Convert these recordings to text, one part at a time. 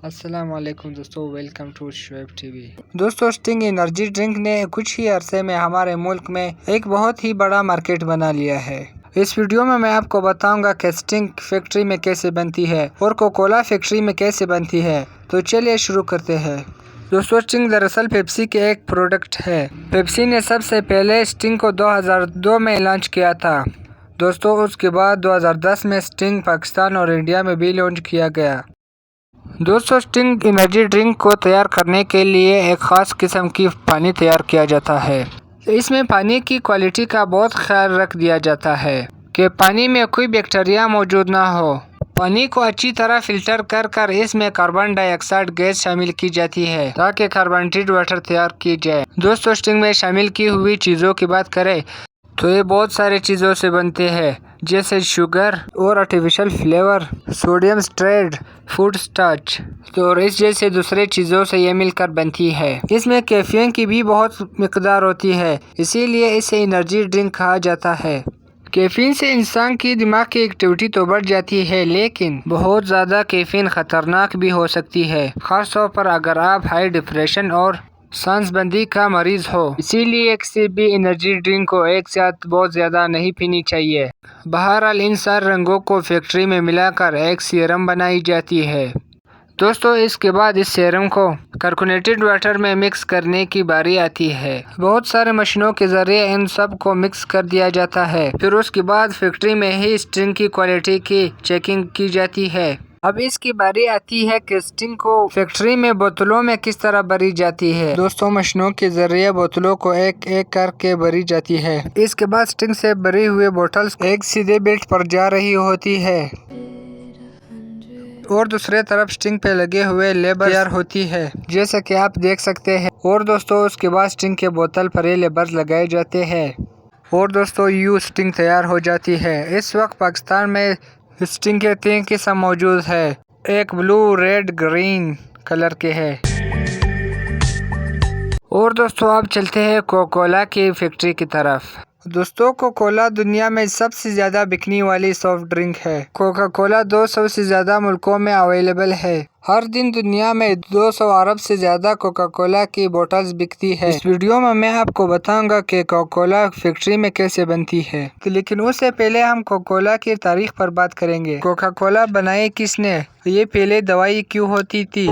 अस्सलाम वालेकुम दोस्तों, वेलकम टू शोएब टीवी। दोस्तों, स्टिंग एनर्जी ड्रिंक ने कुछ ही अरसे में हमारे मुल्क में एक बहुत ही बड़ा मार्केट बना लिया है। इस वीडियो में मैं आपको बताऊंगा कि स्टिंग फैक्ट्री में कैसे बनती है और कोकोला फैक्ट्री में कैसे बनती है। तो चलिए शुरू करते हैं। दोस्तों, स्टिंग दरअसल पेप्सी के एक प्रोडक्ट है। पेप्सी ने सबसे पहले स्टिंग को 2002 में लॉन्च किया था। दोस्तों, उसके बाद 2010 में स्टिंग पाकिस्तान और इंडिया में भी लॉन्च किया गया। दोस्तों, स्टिंग एनर्जी ड्रिंक को तैयार करने के लिए एक ख़ास किस्म की पानी तैयार किया जाता है। इसमें पानी की क्वालिटी का बहुत ख्याल रख दिया जाता है कि पानी में कोई बैक्टीरिया मौजूद ना हो। पानी को अच्छी तरह फिल्टर कर इसमें कार्बन डाइऑक्साइड गैस शामिल की जाती है ताकि कार्बोनेटेड वाटर तैयार की जाए। दोस्तों, स्टिंग में शामिल की हुई चीज़ों की बात करें तो ये बहुत सारे चीज़ों से बनते हैं, जैसे शुगर और artificial flavour, sodium straight, food starch और इस जैसे दूसरे चीज़ों से ये मिलकर बनती है। इसमें कैफीन की भी बहुत मिकदार होती है, इसीलिए इसे एनर्जी ड्रिंक कहा जाता है। कैफीन से इंसान की दिमाग की एक्टिविटी तो बढ़ जाती है, लेकिन बहुत ज़्यादा कैफीन ख़तरनाक भी हो सकती है, ख़ासतौर पर अगर आप हाई डिप्रेशन और सांसबंदी का मरीज हो। इसीलिए किसी भी एनर्जी ड्रिंक को एक साथ बहुत ज़्यादा नहीं पीनी चाहिए। बहरहाल, इन सारे रंगों को फैक्ट्री में मिलाकर एक सीरम बनाई जाती है। दोस्तों, इसके बाद इस सीरम को कार्बोनेटेड वाटर में मिक्स करने की बारी आती है। बहुत सारे मशीनों के जरिए इन सब को मिक्स कर दिया जाता है। फिर उसके बाद फैक्ट्री में ही स्टिंग की क्वालिटी की चेकिंग की जाती है। अब इसकी बारी आती है कि स्टिंग को फैक्ट्री में बोतलों में किस तरह भरी जाती है। दोस्तों, मशीनों के जरिए बोतलों को एक एक करके भरी जाती है। इसके बाद स्टिंग से भरी हुई बोतल्स एक सीधे बेल्ट पर जा रही होती है और दूसरे तरफ स्टिंग पे लगे हुए लेबर तैयार होती है, जैसा कि आप देख सकते हैं। और दोस्तों, उसके बाद स्टिंग के बोतल पर ये लेबर लगाए जाते हैं और दोस्तों यूं स्टिंग तैयार हो जाती है। इस वक्त पाकिस्तान में स्टिंग के 3 किस्म मौजूद है। एक ब्लू, रेड, ग्रीन कलर के है। और दोस्तों, अब चलते हैं कोकोला की फैक्ट्री की तरफ। दोस्तों, कोकोला दुनिया में सबसे ज़्यादा बिकने वाली सॉफ्ट ड्रिंक है। कोका कोला 200 से ज़्यादा मुल्कों में अवेलेबल है। हर दिन दुनिया में 200 अरब से ज़्यादा कोका कोला की बोतल्स बिकती है। इस वीडियो में मैं आपको बताऊंगा कि कोका कोला फैक्ट्री में कैसे बनती है, लेकिन उससे पहले हम कोका कोला की तारीख पर बात करेंगे। कोका कोला बनाई किसने, ये पहले दवाई क्यों होती थी।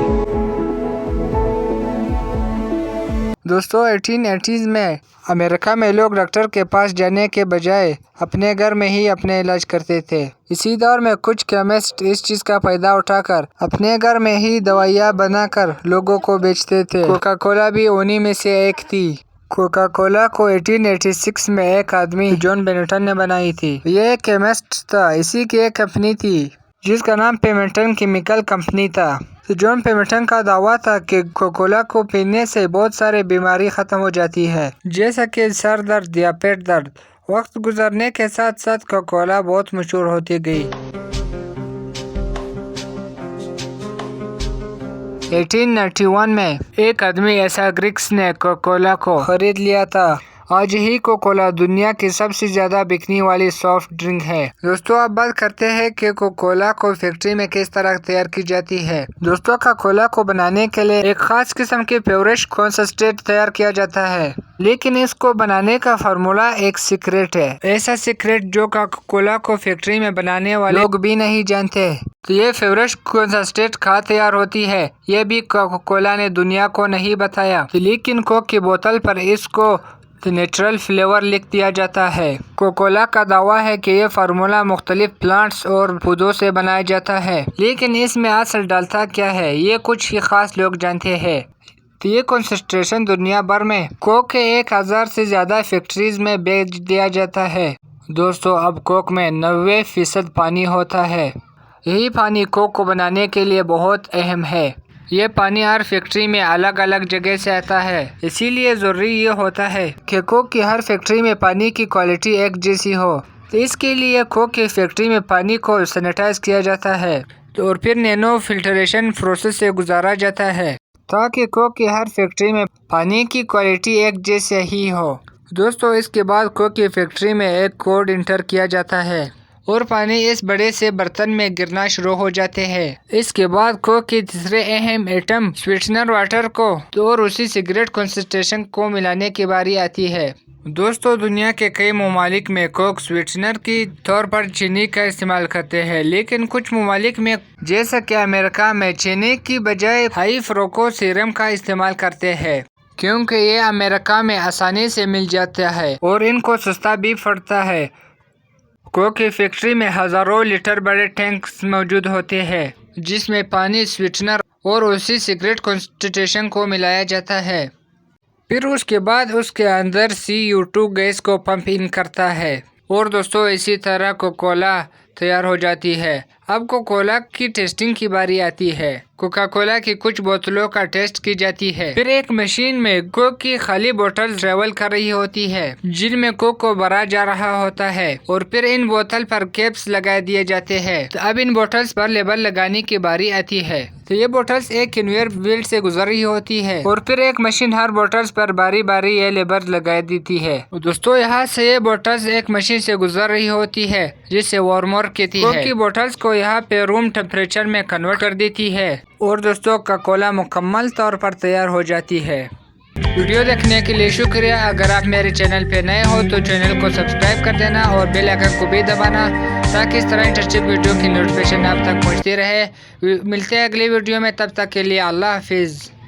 दोस्तों, 1880s में अमेरिका में लोग डॉक्टर के पास जाने के बजाय अपने घर में ही अपने इलाज करते थे। इसी दौर में कुछ केमिस्ट इस चीज़ का फायदा उठाकर अपने घर में ही दवाइयाँ बनाकर लोगों को बेचते थे। कोका कोला भी उन्हीं में से एक थी। कोका कोला को 1886 में एक आदमी जॉन बेनेटन ने बनाई थी। ये एक केमिस्ट था। इसी की एक कंपनी थी जिसका नाम पेमेंटन केमिकल कंपनी था। जॉन पेमेंटन का दावा था कि कोकोला को पीने से बहुत सारी बीमारी खत्म हो जाती है, जैसा कि सर दर्द या पेट दर्द। वक्त गुजरने के साथ साथ कोकोला बहुत मशहूर होती गई। 1891 में एक आदमी ऐसा ग्रिक्स ने कोकोला को खरीद लिया था। आज ही कोकोला दुनिया की सबसे ज्यादा बिकने वाली सॉफ्ट ड्रिंक है। दोस्तों, अब बात करते हैं कि कोकोला को फैक्ट्री में किस तरह तैयार की जाती है। दोस्तों, कोकोला को बनाने के लिए एक खास किस्म के पेवरेज कॉन्सेंट्रेट तैयार किया जाता है, लेकिन इसको बनाने का फार्मूला एक सीक्रेट है। ऐसा सीक्रेट जो कोकोला को फैक्ट्री में बनाने वाले लोग भी नहीं जानते। तो ये फेवरेट कॉन्सेंट्रेट कहाँ तैयार होती है, ये भी कोकोला ने दुनिया को नहीं बताया, लेकिन कोक की बोतल पर इसको नेचुरल फ्लेवर लिख दिया जाता है। कोकोला का दावा है कि ये फार्मूला मुख्तलिफ प्लांट्स और पौधों से बनाया जाता है, लेकिन इसमें असल डालता क्या है ये कुछ ही खास लोग जानते हैं। तो ये कॉन्सेंट्रेशन दुनिया भर में कोक के 1000 से ज़्यादा फैक्ट्रीज में बेच दिया जाता है। दोस्तों, अब कोक में 90% पानी होता है। यही पानी कोक को बनाने के लिए बहुत अहम है। ये पानी हर फैक्ट्री में अलग अलग जगह से आता है, इसीलिए ज़रूरी ये होता है कि कोक की हर फैक्ट्री में पानी की क्वालिटी एक जैसी हो। तो इसके लिए कोक की फैक्ट्री में पानी को सैनिटाइज किया जाता है और फिर नैनो फिल्ट्रेशन प्रोसेस से गुजारा जाता है ताकि कोक की हर फैक्ट्री में पानी की क्वालिटी एक जैसे ही हो। दोस्तों, इसके बाद कोक की फैक्ट्री में एक कोड इंटर किया जाता है और पानी इस बड़े से बर्तन में गिरना शुरू हो जाते हैं। इसके बाद कोक के तीसरे अहम आइटम स्वीटनर वाटर को और उसी सिगरेट कंसंट्रेशन को मिलाने की बारी आती है। दोस्तों, दुनिया के कई ममालिक में कोक स्वीटनर के तौर पर चीनी का इस्तेमाल करते हैं, लेकिन कुछ ममालिक में जैसा कि अमेरिका में चीनी की बजाय हाई फ्रूक्टोज सिरप का इस्तेमाल करते हैं, क्योंकि ये अमेरिका में आसानी से मिल जाता है और इनको सस्ता भी पड़ता है। कोक की फैक्ट्री में हजारों लीटर बड़े टैंक्स मौजूद होते हैं, जिसमें पानी, स्वीटनर और उसी सिगरेट कंसंट्रेशन को मिलाया जाता है। फिर उसके बाद उसके अंदर CO2 गैस को पंप इन करता है और दोस्तों इसी तरह कोका-कोला तैयार हो जाती है। अब कोका-कोला की टेस्टिंग की बारी आती है। कोका-कोला की कुछ बोतलों का टेस्ट की जाती है। फिर एक मशीन में कोक की खाली बोतल ट्रेवल कर रही होती है, जिनमें कोक को भरा जा रहा होता है और फिर इन बोतल पर कैप्स लगा दिए जाते हैं। तो अब इन बोतल्स पर लेबल लगाने की बारी आती है। तो ये बोतल्स एक कन्वेयर बेल्ट से गुजर रही होती है और फिर एक मशीन हर बोतल्स पर बारी बारी ये लेबल लगा देती है। दोस्तों, यहाँ से ये बोतल्स एक मशीन से गुजर रही होती है, जिसे वार्मर कहती है। कोक की बोतल्स को यहाँ पे रूम टेम्परेचर में कन्वर्ट कर देती है और दोस्तों कोका-कोला मुकम्मल तौर पर तैयार हो जाती है। वीडियो देखने के लिए शुक्रिया। अगर आप मेरे चैनल पे नए हो तो चैनल को सब्सक्राइब कर देना और बेल आइकन को भी दबाना, ताकि इस तरह इंटरेस्टिंग वीडियो की नोटिफिकेशन आप तक पहुंचती रहे। मिलते हैं अगली वीडियो में, तब तक के लिए अल्लाह हाफिज़।